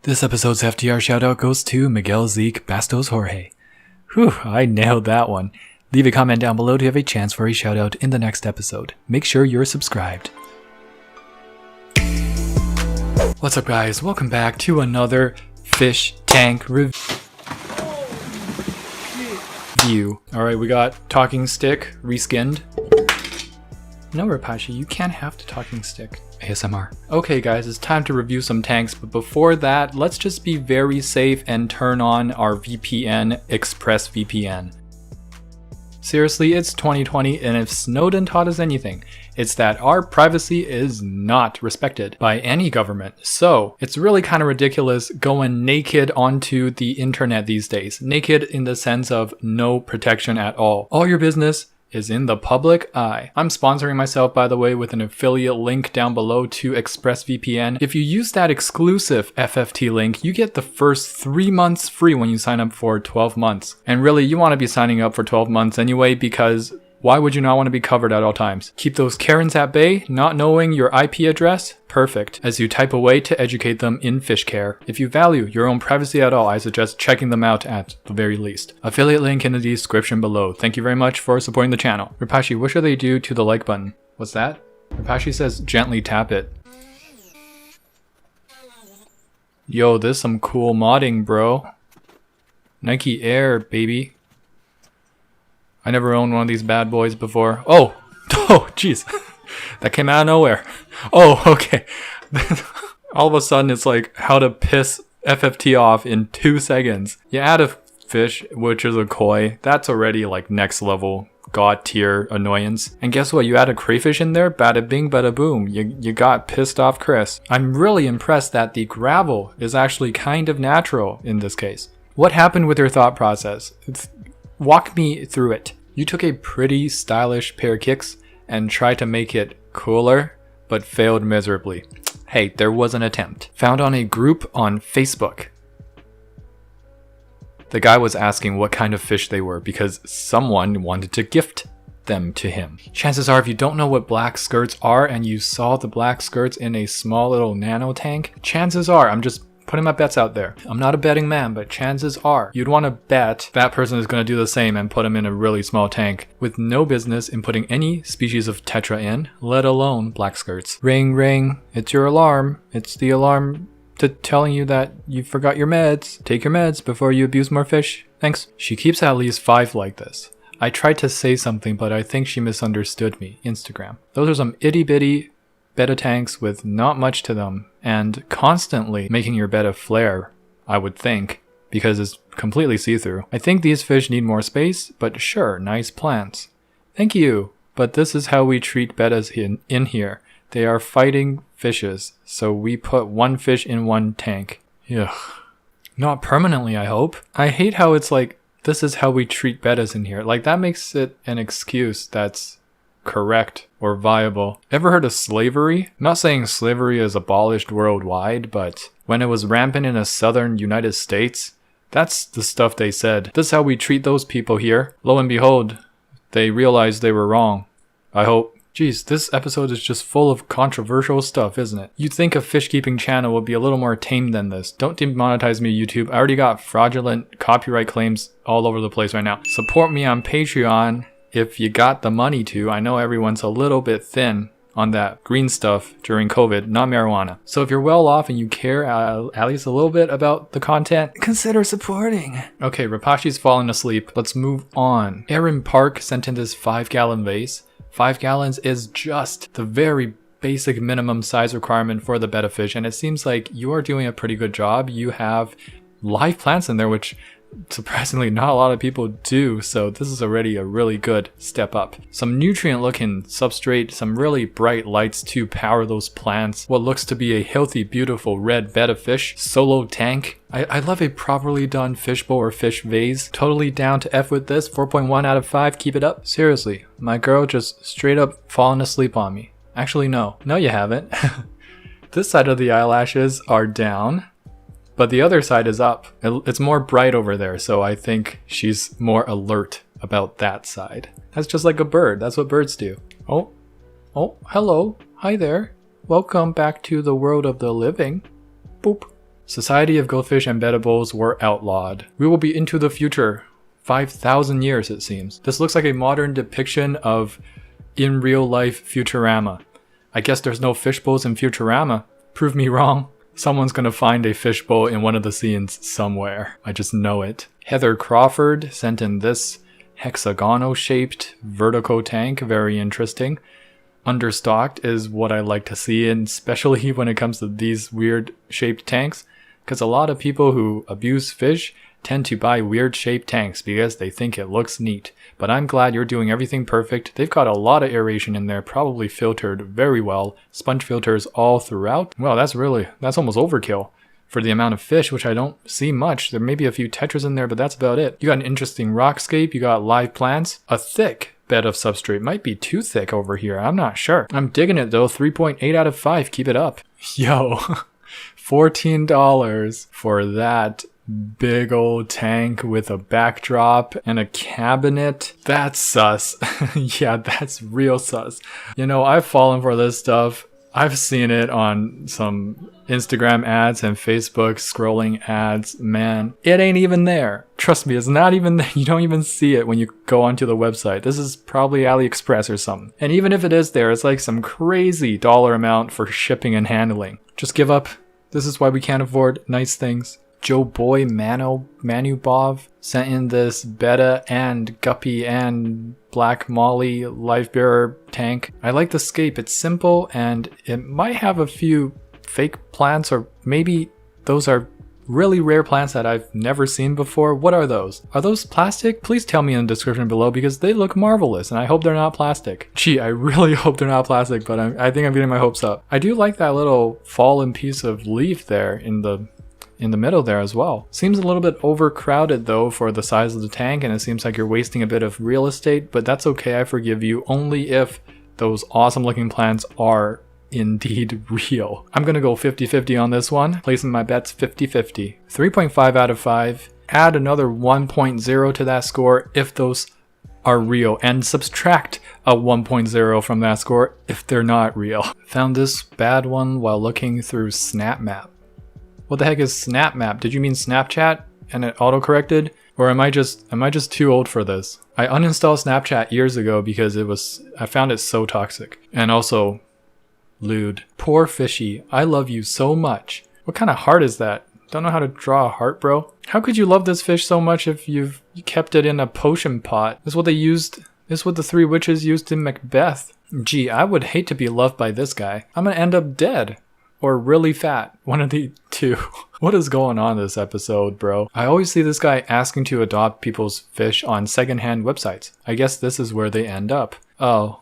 This episode's FTR shoutout goes to Miguel Zeke Bastos Jorge. Whew, I nailed that one. Leave a comment down below to have a chance for a shoutout in the next episode. Make sure you're subscribed. What's up guys, welcome back to another fish tank review. Alright, we got talking stick reskinned. No Rapashi, you can't have the talking stick. ASMR. Okay guys, it's time to review some tanks, but before that, let's just be very safe and turn on our VPN, ExpressVPN. Seriously, it's 2020, and if Snowden taught us anything, it's that our privacy is not respected by any government. So it's really kind of ridiculous going naked onto the internet these days. Naked in the sense of no protection at all. All your business is in the public eye. I'm sponsoring myself, by the way, with an affiliate link down below to ExpressVPN. If you use that exclusive FFT link, you get the first 3 months free when you sign up for 12 months. And really, you want to be signing up for 12 months anyway, because why would you not want to be covered at all times? Keep those Karens at bay, not knowing your IP address? Perfect, as you type away to educate them in fish care. If you value your own privacy at all, I suggest checking them out at the very least. Affiliate link in the description below. Thank you very much for supporting the channel. Rapashi, what should they do to the like button? What's that? Rapashi says gently tap it. Yo, this is some cool modding, bro. Nike Air, baby. I never owned one of these bad boys before. Oh, jeez. That came out of nowhere. Oh, okay. All of a sudden, it's like how to piss FFT off in 2 seconds. You add a fish, which is a koi. That's already like next level god tier annoyance. And guess what? You add a crayfish in there, bada bing, bada boom. You got pissed off Chris. I'm really impressed that the gravel is actually kind of natural in this case. What happened with your thought process? Walk me through it. You took a pretty stylish pair of kicks and tried to make it cooler, but failed miserably. Hey, there was an attempt. Found on a group on Facebook. The guy was asking what kind of fish they were because someone wanted to gift them to him. Chances are if you don't know what black skirts are and you saw the black skirts in a small little nano tank, chances are, I'm just putting my bets out there. I'm not a betting man, but chances are you'd want to bet that person is going to do the same and put them in a really small tank with no business in putting any species of tetra in, let alone black skirts. Ring, ring, it's your alarm. It's the alarm telling you that you forgot your meds. Take your meds before you abuse more fish. Thanks. She keeps at least 5 like this. I tried to say something, but I think she misunderstood me. Instagram. Those are some itty bitty betta tanks with not much to them, and constantly making your betta flare, I would think, because it's completely see-through. I think these fish need more space, but sure, nice plants. Thank you, but this is how we treat bettas in here. They are fighting fishes, so we put 1 fish in 1 tank. Ugh. Not permanently, I hope. I hate how it's like, this is how we treat bettas in here. Like, that makes it an excuse that's correct or viable. Ever heard of slavery? I'm not saying slavery is abolished worldwide, but when it was rampant in the southern United States, that's the stuff they said. This is how we treat those people here. Lo and behold, they realized they were wrong. I hope. Jeez, this episode is just full of controversial stuff, isn't it? You'd think a fish keeping channel would be a little more tame than this. Don't demonetize me, YouTube. I already got fraudulent copyright claims all over the place right now. Support me on Patreon if you got the money to. I know everyone's a little bit thin on that green stuff during COVID, not marijuana. So if you're well off and you care at least a little bit about the content, consider supporting. Okay, Rapashi's fallen asleep. Let's move on. Aaron Park sent in this 5-gallon vase. 5 gallons is just the very basic minimum size requirement for the betta fish, and it seems like you are doing a pretty good job. You have live plants in there, which surprisingly not a lot of people do, so this is already a really good step up. Some nutrient looking substrate, some really bright lights to power those plants. What looks to be a healthy, beautiful red betta fish solo tank. I love a properly done fishbowl or fish vase. Totally down to F with this. 4.1 out of 5. Keep it up. Seriously, my girl just straight up fallen asleep on me. Actually, no you haven't. This side of the eyelashes are down, but the other side is up. It's more bright over there, so I think she's more alert about that side. That's just like a bird. That's what birds do. Oh, hello. Hi there. Welcome back to the world of the living. Boop. Society of Goldfish and Betta were outlawed. We will be into the future. 5,000 years it seems. This looks like a modern depiction of in real life Futurama. I guess there's no fishbowls in Futurama. Prove me wrong. Someone's gonna find a fishbowl in one of the scenes somewhere. I just know it. Heather Crawford sent in this hexagonal shaped vertical tank. Very interesting. Understocked is what I like to see, and especially when it comes to these weird shaped tanks, because a lot of people who abuse fish tend to buy weird shaped tanks because they think it looks neat. But I'm glad you're doing everything perfect. They've got a lot of aeration in there, probably filtered very well. Sponge filters all throughout. Well, that's almost overkill for the amount of fish, which I don't see much. There may be a few tetras in there, but that's about it. You got an interesting rockscape, you got live plants, a thick bed of substrate. Might be too thick over here, I'm not sure. I'm digging it though, 3.8 out of 5, keep it up. Yo, $14 for that big old tank with a backdrop and a cabinet. That's sus. Yeah, that's real sus. You know, I've fallen for this stuff. I've seen it on some Instagram ads and Facebook scrolling ads. Man, it ain't even there. Trust me, it's not even there. You don't even see it when you go onto the website. This is probably AliExpress or something. And even if it is there, it's like some crazy dollar amount for shipping and handling. Just give up. This is why we can't afford nice things. Joe Boy Manubov sent in this Betta and Guppy and Black Molly Life Bearer tank. I like the scape. It's simple and it might have a few fake plants, or maybe those are really rare plants that I've never seen before. What are those? Are those plastic? Please tell me in the description below because they look marvelous and I hope they're not plastic. Gee, I really hope they're not plastic, but I think I'm getting my hopes up. I do like that little fallen piece of leaf there in the middle there as well. Seems a little bit overcrowded though for the size of the tank, and it seems like you're wasting a bit of real estate, but that's okay, I forgive you, only if those awesome looking plants are indeed real. I'm gonna go 50-50 on this one, placing my bets 50-50. 3.5 out of 5. Add another 1.0 to that score if those are real, and subtract a 1.0 from that score if they're not real. Found this bad one while looking through SnapMap. What the heck is SnapMap? Did you mean Snapchat and it auto-corrected? Or am I just too old for this? I uninstalled Snapchat years ago because I found it so toxic. And also, lewd. Poor fishy, I love you so much. What kind of heart is that? Don't know how to draw a heart, bro. How could you love this fish so much if you kept it in a potion pot? This is what they used. This is what the three witches used in Macbeth. Gee, I would hate to be loved by this guy. I'm gonna end up dead. Or really fat. One of the two. What is going on this episode, bro? I always see this guy asking to adopt people's fish on secondhand websites. I guess this is where they end up. Oh.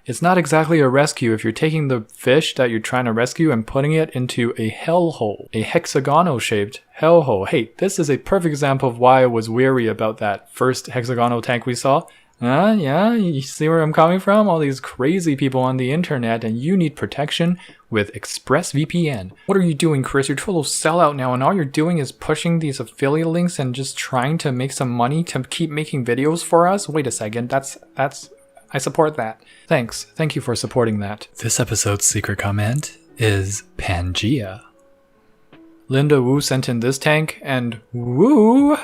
It's not exactly a rescue if you're taking the fish that you're trying to rescue and putting it into a hellhole. A hexagonal shaped hellhole. Hey, this is a perfect example of why I was weary about that first hexagonal tank we saw. Yeah, you see where I'm coming from? All these crazy people on the internet, and you need protection with ExpressVPN. What are you doing, Chris? You're a total sellout now, and all you're doing is pushing these affiliate links and just trying to make some money to keep making videos for us? Wait a second, I support that. Thanks. Thank you for supporting that. This episode's secret comment is Pangea. Linda Wu sent in this tank, and woo!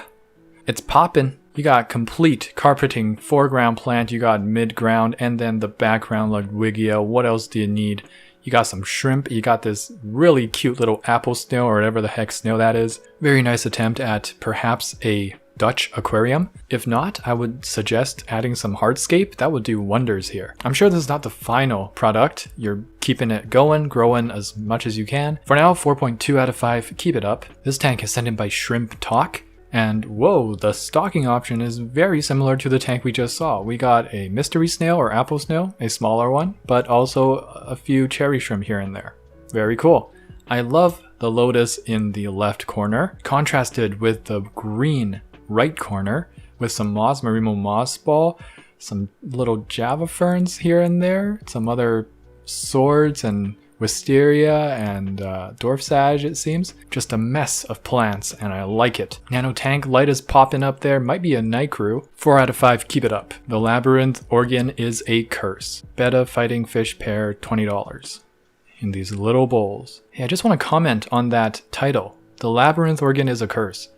It's poppin'. You got complete carpeting foreground plant, you got mid-ground, and then the background like Wigia. What else do you need? You got some shrimp, you got this really cute little apple snail or whatever the heck snail that is. Very nice attempt at perhaps a Dutch aquarium. If not, I would suggest adding some hardscape. That would do wonders here. I'm sure this is not the final product. You're keeping it going, growing as much as you can. For now, 4.2 out of 5. Keep it up. This tank is sent in by Shrimp Talk. And whoa, the stocking option is very similar to the tank we just saw. We got a mystery snail or apple snail, a smaller one, but also a few cherry shrimp here and there. Very cool. I love the lotus in the left corner, contrasted with the green right corner with some moss, Marimo moss ball, some little java ferns here and there, some other swords and wisteria and dwarf sage, it seems. Just a mess of plants, and I like it. Nano tank light is popping up there. Might be a night crew. 4 out of 5. Keep it up. The labyrinth organ is a curse. Betta fighting fish pair, $20. in these little bowls. Hey, I just want to comment on that title. The labyrinth organ is a curse.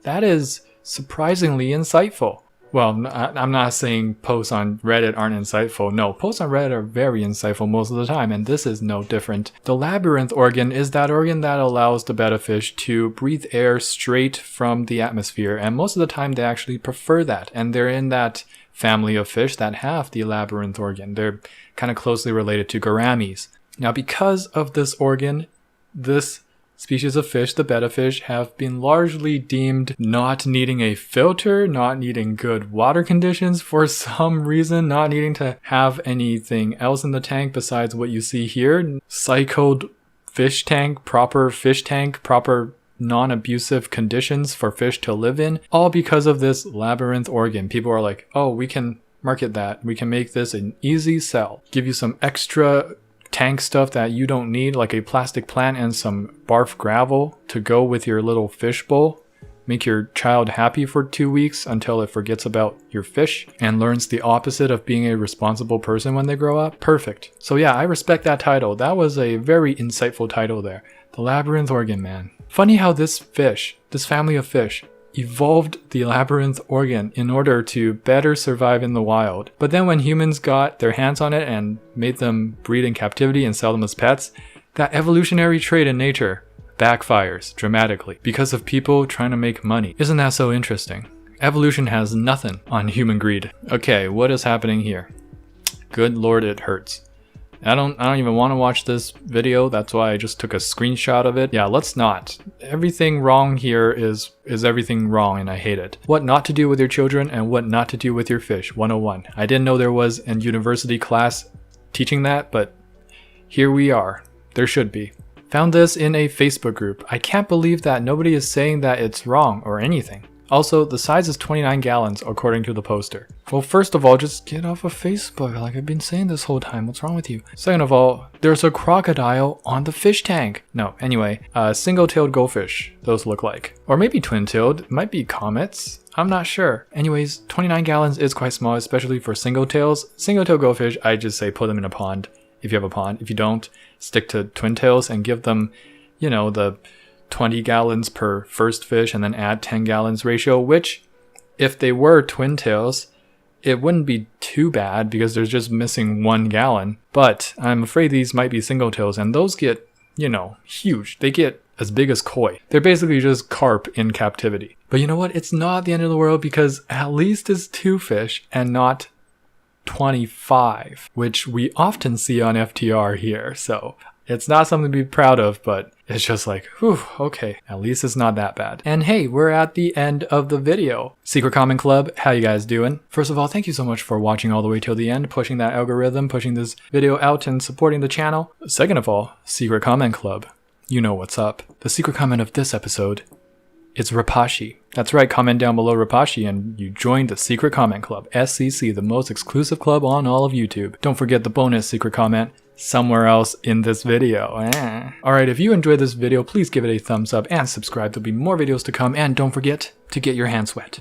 That is surprisingly insightful. Well, I'm not saying posts on Reddit aren't insightful. No, posts on Reddit are very insightful most of the time, and this is no different. The labyrinth organ is that organ that allows the betta fish to breathe air straight from the atmosphere, and most of the time they actually prefer that, and they're in that family of fish that have the labyrinth organ. They're kind of closely related to gouramis. Now, because of this organ, this species of fish, the betta fish, have been largely deemed not needing a filter, not needing good water conditions for some reason, not needing to have anything else in the tank besides what you see here. Cycled fish tank, proper non-abusive conditions for fish to live in, all because of this labyrinth organ. People are like, oh, we can market that. We can make this an easy sell. Give you some extra tank stuff that you don't need, like a plastic plant and some barf gravel to go with your little fish bowl. Make your child happy for 2 weeks until it forgets about your fish and learns the opposite of being a responsible person when they grow up. Perfect. So yeah, I respect that title. That was a very insightful title there. The labyrinth organ, man. Funny how this fish, this family of fish, evolved the labyrinth organ in order to better survive in the wild. But then when humans got their hands on it and made them breed in captivity and sell them as pets, that evolutionary trait in nature backfires dramatically because of people trying to make money. Isn't that so interesting? Evolution has nothing on human greed. Okay, what is happening here? Good lord, it hurts. I don't even want to watch this video. That's why I just took a screenshot of it. Yeah, let's not. Everything wrong here is everything wrong, and I hate it. What not to do with your children and what not to do with your fish 101. I didn't know there was a university class teaching that, but here we are. There should be. Found this in a Facebook group. I can't believe that nobody is saying that it's wrong or anything. Also, the size is 29 gallons according to the poster. Well, first of all, just get off of Facebook like I've been saying this whole time. What's wrong with you? Second of all, there's a crocodile on the fish tank. No, anyway, single-tailed goldfish, those look like. Or maybe twin-tailed, might be comets. I'm not sure. Anyways, 29 gallons is quite small, especially for single-tails. Single-tailed goldfish, I just say put them in a pond if you have a pond. If you don't, stick to twin-tails and give them, you know, the 20 gallons per first fish and then add 10 gallons ratio, which if they were twin tails, it wouldn't be too bad because there's just missing 1 gallon. But I'm afraid these might be single tails and those get, you know, huge. They get as big as koi. They're basically just carp in captivity. But you know what? It's not the end of the world because at least it's 2 fish and not 25, which we often see on FTR here. So it's not something to be proud of, but it's just like, whew, okay, at least it's not that bad. And hey, we're at the end of the video. Secret Comment Club, how you guys doing? First of all, thank you so much for watching all the way till the end, pushing that algorithm, pushing this video out and supporting the channel. Second of all, Secret Comment Club, you know what's up. The secret comment of this episode is Rapashi. That's right, comment down below Rapashi and you joined the Secret Comment Club, SCC, the most exclusive club on all of YouTube. Don't forget the bonus secret comment somewhere else in this video. Alright, if you enjoyed this video, please give it a thumbs up and subscribe. There'll be more videos to come, and don't forget to get your hands wet.